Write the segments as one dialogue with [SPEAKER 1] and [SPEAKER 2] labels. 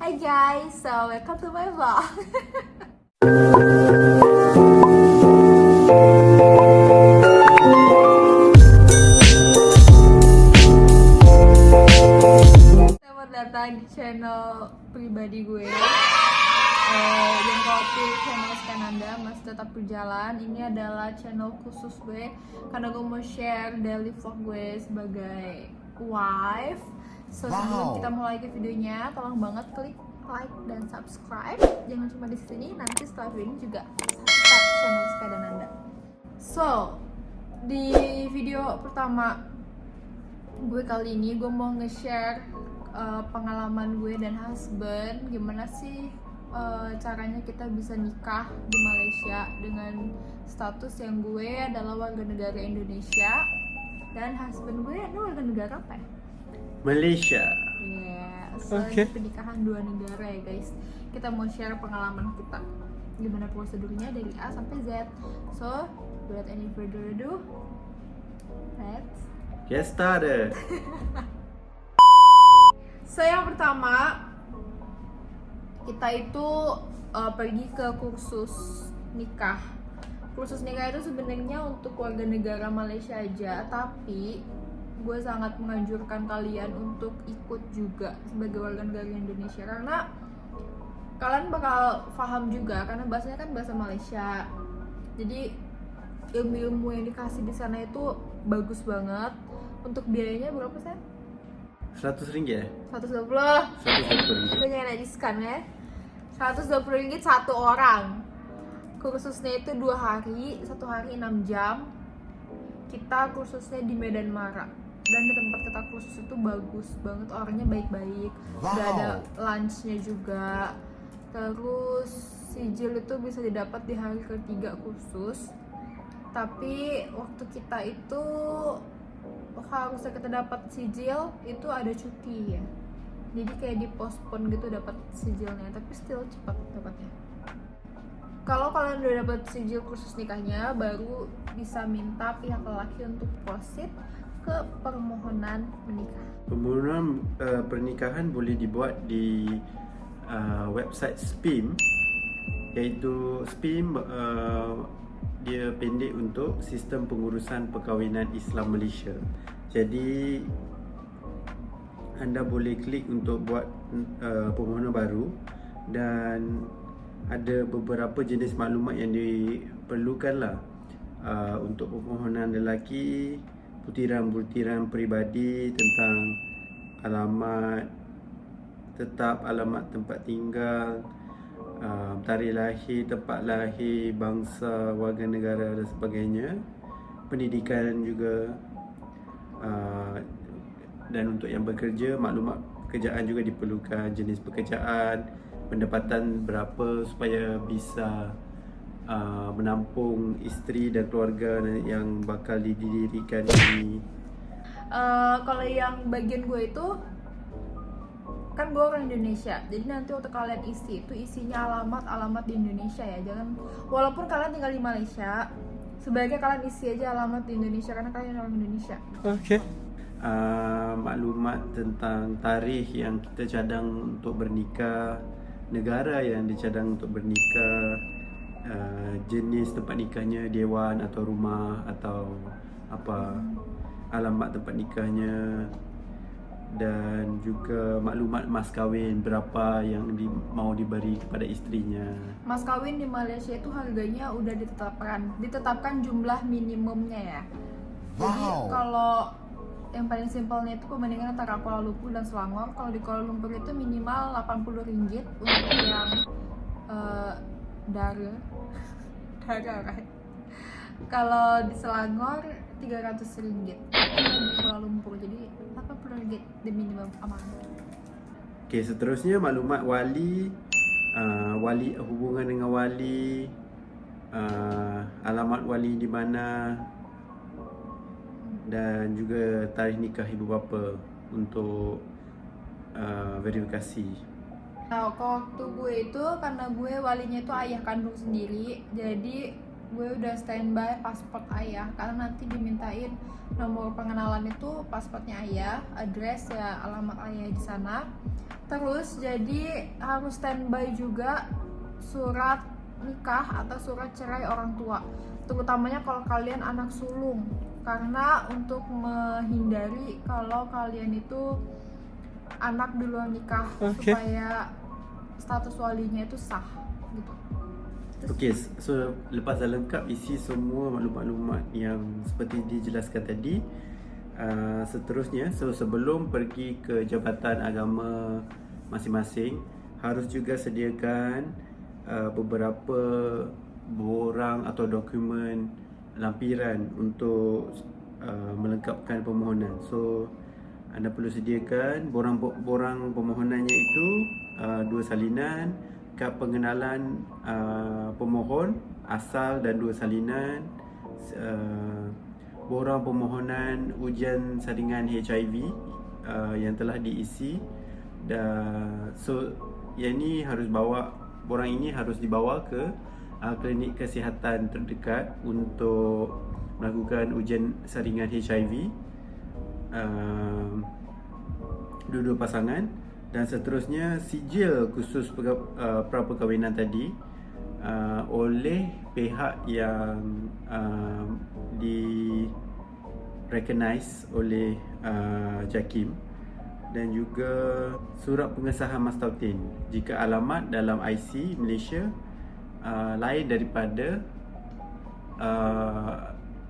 [SPEAKER 1] Hi guys, so welcome to my vlog. Selamat datang di channel pribadi gue. Yang kopi channel Skananda masih tetap berjalan. Ini adalah channel khusus gue karena gue mau share daily vlog gue sebagai wife. So sebelum kita mulai ke videonya, tolong banget klik like dan subscribe. Jangan cuma di sini, nanti setelah video ini juga subscribe channel Skananda. So di video pertama gue kali ini gue mau nge-share pengalaman gue dan husband gimana sih caranya kita bisa nikah di Malaysia dengan status yang gue adalah warga negara Indonesia dan husband gue adalah warga negara apa ya?
[SPEAKER 2] Malaysia.
[SPEAKER 1] Okay. Pernikahan dua negara ya guys. Kita mau share pengalaman kita gimana prosedurnya dari A sampai Z. So without any further ado, let's
[SPEAKER 2] Get started.
[SPEAKER 1] So yang pertama, kita itu pergi ke kursus nikah. Kursus nikah itu sebenarnya untuk warga negara Malaysia aja, tapi gue sangat menganjurkan kalian untuk ikut juga sebagai warga negara Indonesia karena kalian bakal paham juga karena bahasanya kan bahasa Malaysia. Jadi ilmu-ilmu yang dikasih di sana itu bagus banget. Untuk biayanya berapa sih?
[SPEAKER 2] RM100 ya?
[SPEAKER 1] 120.
[SPEAKER 2] RM120.
[SPEAKER 1] Gue jangan diskon ya. RM120 satu orang. Kursusnya itu 2 hari, 1 hari 6 jam. Kita kursusnya di Medan Mara. Dan di tempat kita kursus itu bagus banget, orangnya baik-baik. Udah ada lunchnya juga. Terus sijil itu bisa didapat di hari ketiga kursus. Tapi waktu kita itu harusnya kita dapat sijil itu ada cuti ya, jadi kayak dipospon gitu dapat sijilnya, tapi still cepat dapatnya. Kalau kalian udah dapat sijil kursus nikahnya, baru bisa minta pihak lelaki untuk proceed ke permohonan menikah.
[SPEAKER 2] Permohonan pernikahan boleh dibuat di website SPIM, iaitu SPIM dia pendek untuk Sistem Pengurusan Perkahwinan Islam Malaysia. Jadi anda boleh klik untuk buat permohonan baru dan ada beberapa jenis maklumat yang diperlukan lah untuk permohonan lelaki, butiran-butiran peribadi tentang alamat tetap, alamat tempat tinggal, tarikh lahir, tempat lahir, bangsa, warga negara dan sebagainya, pendidikan juga, dan untuk yang bekerja, maklumat pekerjaan juga diperlukan, jenis pekerjaan, pendapatan berapa supaya bisa menampung isteri dan keluarga yang bakal didirikan ini.
[SPEAKER 1] Kalau yang bagian gue itu kan gue orang Indonesia, jadi nanti waktu kalian isi itu isinya alamat di Indonesia ya, jangan, walaupun kalian tinggal di Malaysia, sebaiknya kalian isi aja alamat di Indonesia karena kalian orang Indonesia.
[SPEAKER 2] Okay. Maklumat tentang tarikh yang kita cadang untuk bernikah, negara yang dicadang untuk bernikah, jenis tempat nikahnya, dewan atau rumah atau apa, alamat tempat nikahnya, dan juga maklumat mas kahwin berapa yang mau diberi kepada istrinya.
[SPEAKER 1] Mas kawin di Malaysia itu harganya udah ditetapkan jumlah minimumnya ya. Jadi kalau yang paling simpelnya itu perbandingan antara Kuala Lumpur dan Selangor. Kalau di Kuala Lumpur itu minimal RM80 untuk yang dara right. Kalau di Selangor RM300 di Kuala Lumpur, jadi RM80 the minimum amount.
[SPEAKER 2] Okey, seterusnya maklumat wali, wali, hubungan dengan wali, alamat wali di mana, dan juga tarikh nikah ibu bapa untuk verifikasi.
[SPEAKER 1] Nah, waktu gue itu karena gue walinya itu ayah kandung sendiri, jadi gue udah standby paspor ayah karena nanti dimintain nomor pengenalan itu paspornya ayah, address ya alamat ayah di sana. Terus jadi harus standby juga surat nikah atau surat cerai orang tua, terutamanya kalau kalian anak sulung, karena untuk menghindari kalau kalian itu anak di luar nikah, supaya status walinya itu sah gitu.
[SPEAKER 2] Okey, so lepas dah lengkap isi semua maklumat-maklumat yang seperti dijelaskan tadi, seterusnya sebelum pergi ke jabatan agama masing-masing harus juga sediakan beberapa borang atau dokumen lampiran untuk melengkapkan permohonan. So anda perlu sediakan borang permohonannya itu 2 salinan, kad pengenalan pemohon asal dan 2 salinan, borang permohonan ujian saringan HIV yang telah diisi. Dan so yang ni harus bawa, borang ini harus dibawa ke klinik kesihatan terdekat untuk melakukan ujian saringan HIV dua-dua pasangan. Dan seterusnya sijil khusus pra-perkahwinan tadi oleh pihak yang di recognize oleh JAKIM, dan juga surat pengesahan mas tautin jika alamat dalam IC Malaysia lain daripada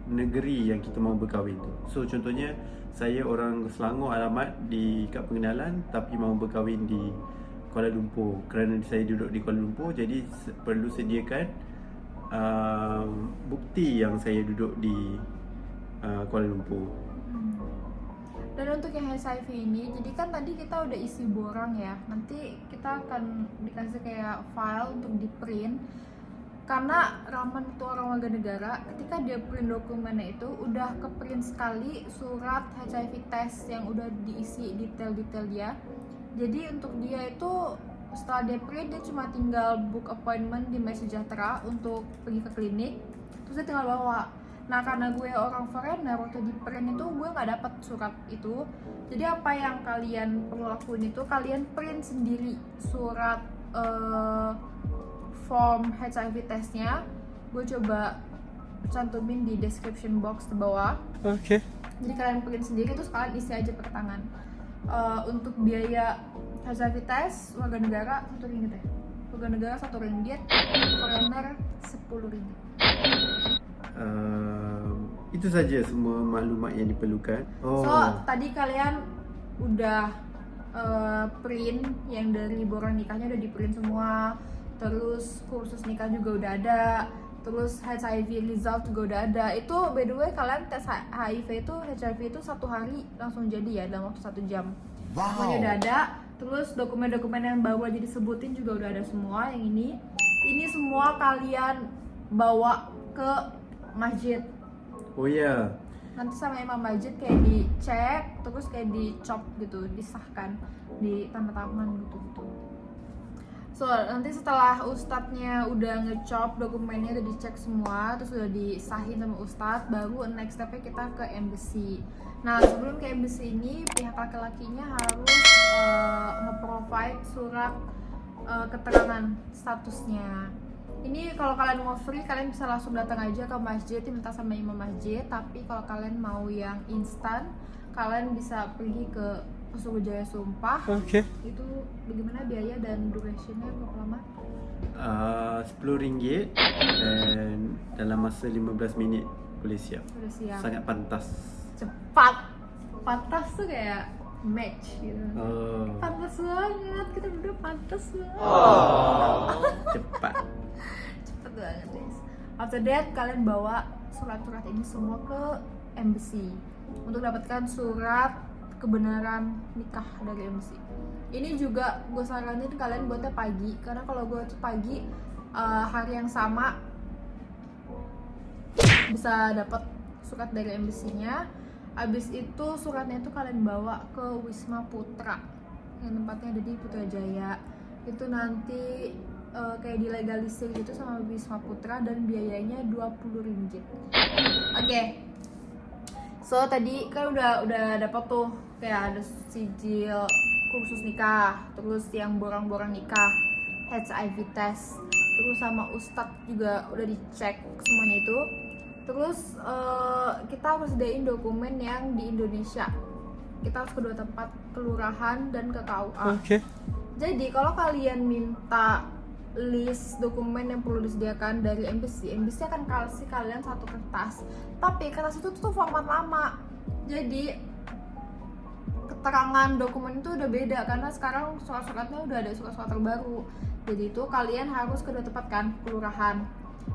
[SPEAKER 2] negeri yang kita mahu berkahwin tu. So contohnya saya orang Selangor, alamat di kad pengenalan tapi mahu berkahwin di Kuala Lumpur. Kerana saya duduk di Kuala Lumpur, jadi perlu sediakan bukti yang saya duduk di Kuala Lumpur.
[SPEAKER 1] Dan untuk yang HIV ini, jadi kan tadi kita udah isi borang ya, nanti kita akan dikasih kayak file untuk di print. Karena Rahman itu orang warga negara, ketika dia print dokumennya itu udah ke print sekali surat HIV test yang udah diisi detail-detail dia. Jadi untuk dia itu setelah dia print, dia cuma tinggal book appointment di MySejahtera untuk pergi ke klinik, terus dia tinggal bawa. Nah karena gue orang foreigner, waktu di print itu gue nggak dapat surat itu. Jadi apa yang kalian perlu lakuin itu kalian print sendiri surat form HIV testnya. Gue coba cantumin di description box di bawah.
[SPEAKER 3] Oke.
[SPEAKER 1] Jadi kalian print sendiri terus kalian isi aja pakai tangan. Untuk biaya HIV test warga negara RM1 ya. Warga negara RM1, foreigner RM10.
[SPEAKER 2] Itu saja semua maklumat yang diperlukan.
[SPEAKER 1] So tadi kalian udah print yang dari borang nikahnya udah di print semua. Terus kursus nikah juga udah ada, terus HIV result juga udah ada. Itu by the way kalian tes HIV itu, HIV itu 1 hari langsung jadi ya, dalam waktu 1 jam. Semuanya udah ada. Terus dokumen-dokumen yang baru aja disebutin juga udah ada semua. Yang ini semua kalian bawa ke masjid.
[SPEAKER 2] Oh ya.
[SPEAKER 1] Nanti sama imam masjid kayak dicek, terus kayak dicop gitu, disahkan, di tanda tangan gitu. So nanti setelah ustadznya udah ngecop dokumennya, udah dicek semua, terus udah disahin sama ustadz, baru next stepnya kita ke embassy. Nah sebelum ke embassy ini pihak laki-lakinya harus nge-provide surat keterangan statusnya. Ini kalau kalian mau free, kalian bisa langsung datang aja ke masjid, diminta sama imam masjid. Tapi kalau kalian mau yang instan, kalian bisa pergi ke Pusaka Jaya Sumpah.
[SPEAKER 3] Oke.
[SPEAKER 1] Itu bagaimana biaya dan durationnya berapa lama?
[SPEAKER 2] RM10 dan dalam masa 15 minit boleh siap.
[SPEAKER 1] Udah siap.
[SPEAKER 2] Sangat pantas.
[SPEAKER 1] Cepat. Pantas tuh kayak match gitu. Pantas banget, kita berdua pantas banget.
[SPEAKER 2] Cepat.
[SPEAKER 1] Cepet banget guys. After that kalian bawa surat-surat ini semua ke embassy untuk dapatkan surat kebenaran nikah dari embassy. Ini juga gue saranin kalian buatnya pagi, karena kalau gue tuh pagi hari yang sama bisa dapat surat dari embassy-nya. Abis itu suratnya itu kalian bawa ke Wisma Putra yang tempatnya ada di Putrajaya. Itu nanti kayak dilegalisir gitu sama Wisma Putra dan biayanya Rp20. Oke. So tadi kan udah dapat tuh kayak ada sijil kursus nikah, terus yang borang-borang nikah, HIV test, terus sama ustadz juga udah dicek semuanya itu. Terus kita harus sediain dokumen yang di Indonesia. Kita harus ke 2 tempat, kelurahan dan ke KUA. Jadi kalau kalian minta list dokumen yang perlu disediakan dari embassy akan kasih kalian 1 kertas. Tapi kertas itu tuh format lama. Jadi keterangan dokumen itu udah beda karena sekarang surat-suratnya udah ada surat-surat terbaru. Jadi itu kalian harus ke 2 tempat kan, kelurahan.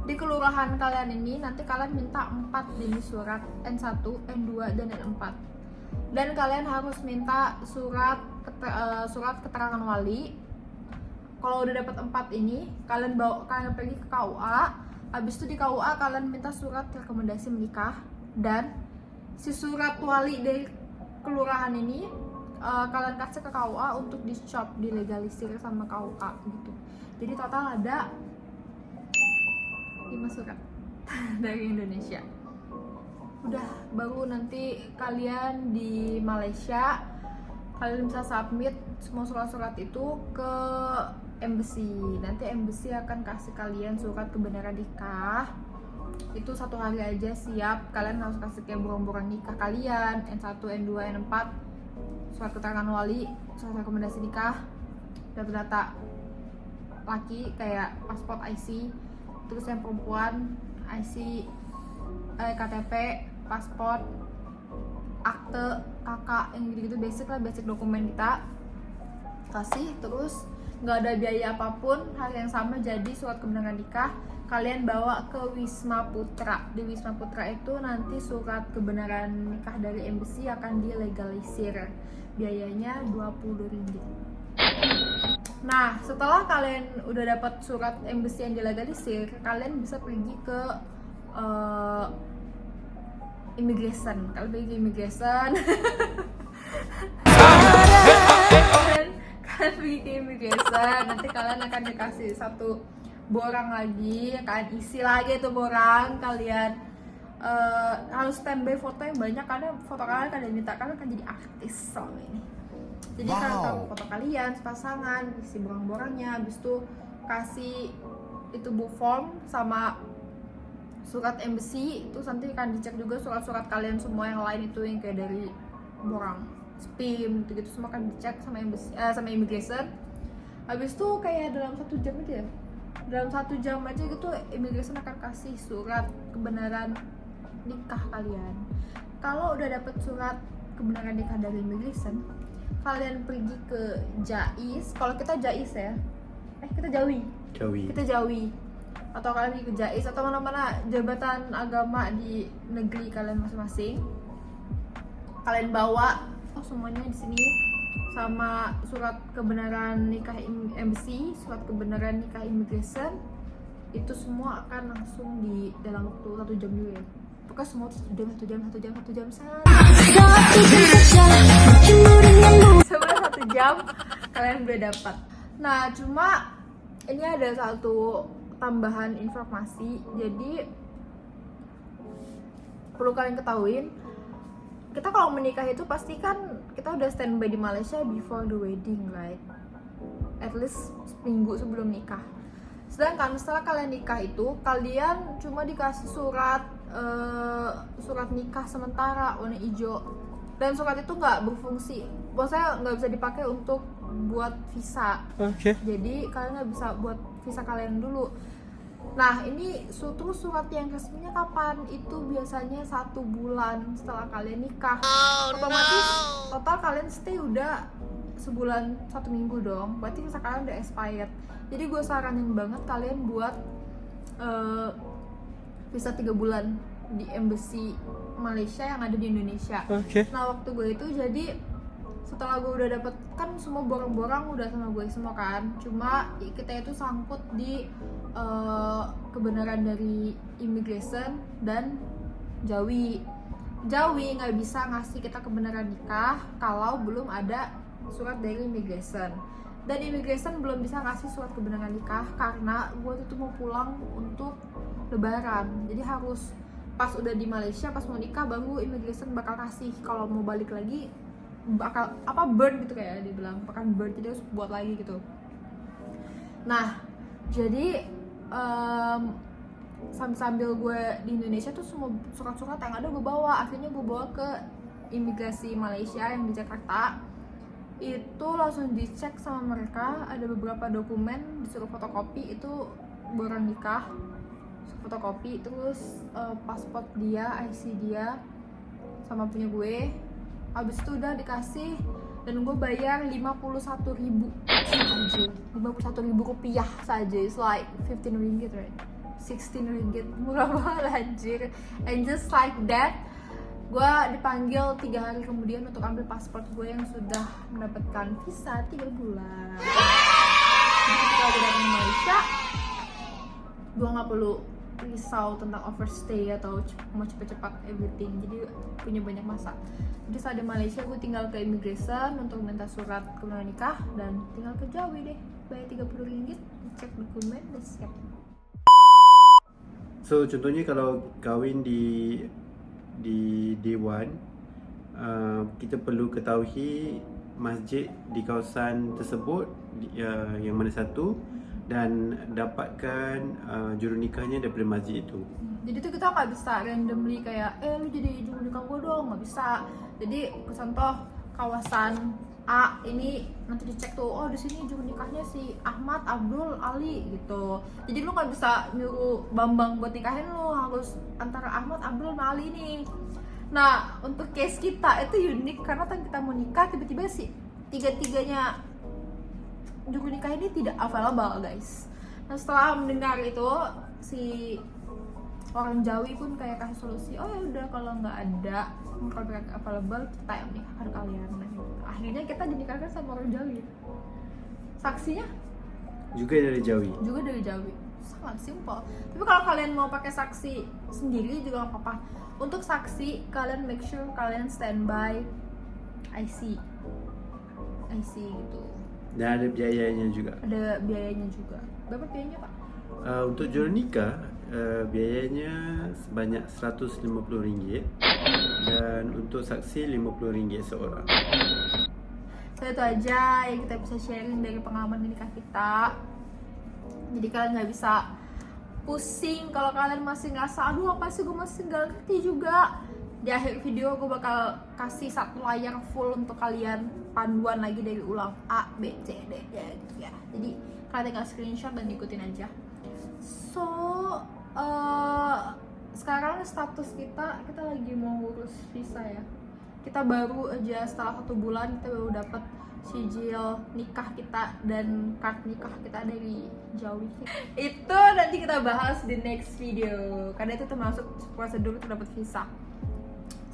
[SPEAKER 1] Di kelurahan kalian ini nanti kalian minta 4 jenis surat, N1, N2, dan N4. Dan kalian harus minta surat keterangan wali. Kalau udah dapat 4 ini, kalian pergi ke KUA. Habis itu di KUA kalian minta surat rekomendasi menikah, dan si surat wali dari kelurahan ini kalian kasih ke KUA untuk dicop, dilegalisir sama KUA gitu. Jadi total ada 5 surat dari Indonesia. Udah, baru nanti kalian di Malaysia kalian bisa submit semua surat-surat itu ke embassy. Nanti embassy akan kasih kalian surat kebenaran nikah. Itu 1 hari aja siap. Kalian harus kasih kayak borong-borong nikah kalian, N1, N2, N4, surat keterangan wali, surat rekomendasi nikah, data-data laki kayak paspor, IC. Terus yang perempuan IC, KTP, paspor, akte, kakak, yang gitu-gitu basic lah, basic dokumen kita kasih. Terus nggak ada biaya apapun, hal yang sama jadi surat kebenaran nikah kalian bawa ke Wisma Putra. Di Wisma Putra itu nanti surat kebenaran nikah dari embassy akan dilegalisir, biayanya Rp20. Nah, setelah kalian udah dapat surat embassy yang dilegalisir, kalian bisa pergi ke immigration. Kalian pergi ke immigration. Kalian pergi ke immigration, nanti kalian akan dikasih 1 borang lagi, kalian isi lagi tuh borang. Kalian harus standby foto yang banyak karena foto kalian minta, kalian akan jadi artis soalnya ini. Jadi kalian taruh foto kalian pasangan, isi borang-borangnya, habis itu kasih itu bu form sama surat embassy. Itu nanti akan dicek juga surat-surat kalian semua yang lain itu yang kayak dari borang, SPIM gitu-gitu semua akan dicek sama embassy, sama immigration. Habis itu kayak dalam 1 jam aja, dalam 1 jam aja gitu immigration akan kasih surat kebenaran nikah kalian. Kalau udah dapet surat kebenaran nikah dari immigration, kalian pergi ke JAIS. Kalau kita JAIS ya, kita Jawi. Atau kalian pergi ke JAIS atau mana-mana jabatan agama di negeri kalian masing-masing. Kalian bawa semuanya di sini sama surat kebenaran nikah embassy, surat kebenaran nikah immigration. Itu semua akan langsung di dalam waktu 1 jam juga ya. Pokoknya semua 1 jam sana. Sebenarnya 1 jam kalian udah dapat. Nah, cuma ini ada 1 tambahan informasi. Jadi perlu kalian ketahuin, kita kalau menikah itu pasti kan kita udah standby di Malaysia before the wedding, right? At least seminggu sebelum nikah. Sedangkan setelah kalian nikah itu, kalian cuma dikasih surat nikah sementara warna hijau, dan surat itu nggak berfungsi. Maksudnya nggak bisa dipakai untuk buat visa. Jadi kalian nggak bisa buat visa kalian dulu. Nah, ini surat yang resminya kapan? Itu biasanya 1 bulan setelah kalian nikah. Otomatis total kalian stay udah sebulan 1 minggu dong. Berarti visa kalian udah expired. Jadi gue saranin banget kalian buat visa 3 bulan di embassy Malaysia yang ada di Indonesia. Nah, waktu gue itu jadi setelah gue udah dapet kan semua borang-borang udah sama gue semua kan, cuma kita itu sangkut di kebenaran dari immigration dan Jawi nggak bisa ngasih kita kebenaran nikah kalau belum ada surat dari immigration. Dan immigration belum bisa ngasih surat kebenaran nikah karena gue tuh mau pulang untuk lebaran. Jadi harus pas udah di Malaysia, pas mau nikah baru immigration bakal kasih. Kalau mau balik lagi bakal burn gitu kayak dibilang, bakal burn, jadi harus buat lagi gitu. Nah, jadi sambil gue di Indonesia tuh semua surat-surat yang ada gue bawa. Akhirnya gue bawa ke imigrasi Malaysia yang di Jakarta. Itu langsung dicek sama mereka, ada beberapa dokumen disuruh fotokopi, itu borang nikah, fotokopi, terus paspor dia, IC dia, sama punya gue. Habis itu udah dikasih dan gue bayar 51.000 saja, 51.000 rupiah saja. It's like 15 ringgit, right? 16 ringgit, murah banget anjir. And just like that, gue dipanggil 3 hari kemudian untuk ambil paspor gue yang sudah mendapatkan visa 3 bulan. Jadi ketika gue datang ke Malaysia, gue gak perlu risau tentang overstay atau mau cepet-cepet everything. Jadi punya banyak masa. Jadi saat di Malaysia gue tinggal ke immigration untuk minta surat kebenaran nikah dan tinggal ke Jawi deh. Bayar 30 ringgit, cek dokumen, dan siap.
[SPEAKER 2] So contohnya kalau kahwin di Dewan, kita perlu ketahui masjid di kawasan tersebut yang mana satu, dan dapatkan juru nikahnya daripada masjid itu.
[SPEAKER 1] Jadi tuh kita nggak bisa randomly kayak lu jadi juru nikah gue dong, nggak bisa. Jadi contoh kawasan A ini nanti dicek tuh, oh di sini juru nikahnya si Ahmad, Abdul, Ali gitu. Jadi lu nggak bisa nyuruh Bambang buat nikahin lu, harus antara Ahmad, Abdul, sama Ali nih. Nah untuk case kita itu unik karena kita mau nikah tiba-tiba si tiga-tiganya juru nikah ini tidak available guys. Nah setelah mendengar itu si orang Jawi pun kayak kasih solusi, oh ya udah kalau nggak ada kontrak available kita yang nikahkan kalian. Nah, akhirnya kita dinikahkan sama orang Jawi. Saksinya
[SPEAKER 2] Juga dari Jawi.
[SPEAKER 1] juga dari Jawi, sangat simpel. Tapi kalau kalian mau pakai saksi sendiri juga nggak apa-apa. Untuk saksi kalian make sure kalian standby IC gitu.
[SPEAKER 2] Dan ada biayanya juga.
[SPEAKER 1] Ada biayanya juga. Berapa biayanya pak?
[SPEAKER 2] Untuk juru nikah biayanya sebanyak RM150 dan untuk saksi RM50 seorang.
[SPEAKER 1] So itu aja yang kita bisa sharing dari pengalaman nikah kita. Jadi kalian nggak bisa pusing kalau kalian masih ngerasa aduh apa sih gue masih nggak ngerti juga. Di akhir video gue bakal kasih satu layar full untuk kalian, panduan lagi dari ulang A, B, C, D gitu ya. Jadi kalian tinggal screenshot dan ikutin aja. So sekarang status kita lagi mau ngurus visa ya. Kita baru aja setelah 1 bulan kita baru dapat sijil nikah kita dan kartu nikah kita dari Jawi. Itu nanti kita bahas di next video karena itu termasuk prosedur untuk dapat visa.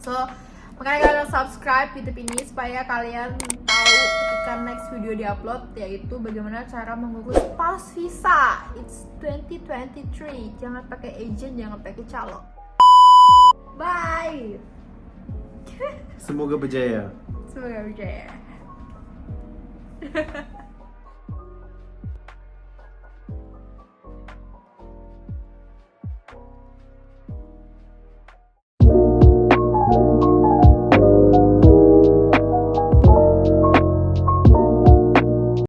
[SPEAKER 1] So makanya kalian subscribe YouTube ini supaya kalian tahu ketika next video diupload, yaitu bagaimana cara mengurus pas visa. It's 2023. Jangan pakai agent, jangan pakai calo. Bye.
[SPEAKER 2] Semoga berjaya.
[SPEAKER 1] Semoga berjaya.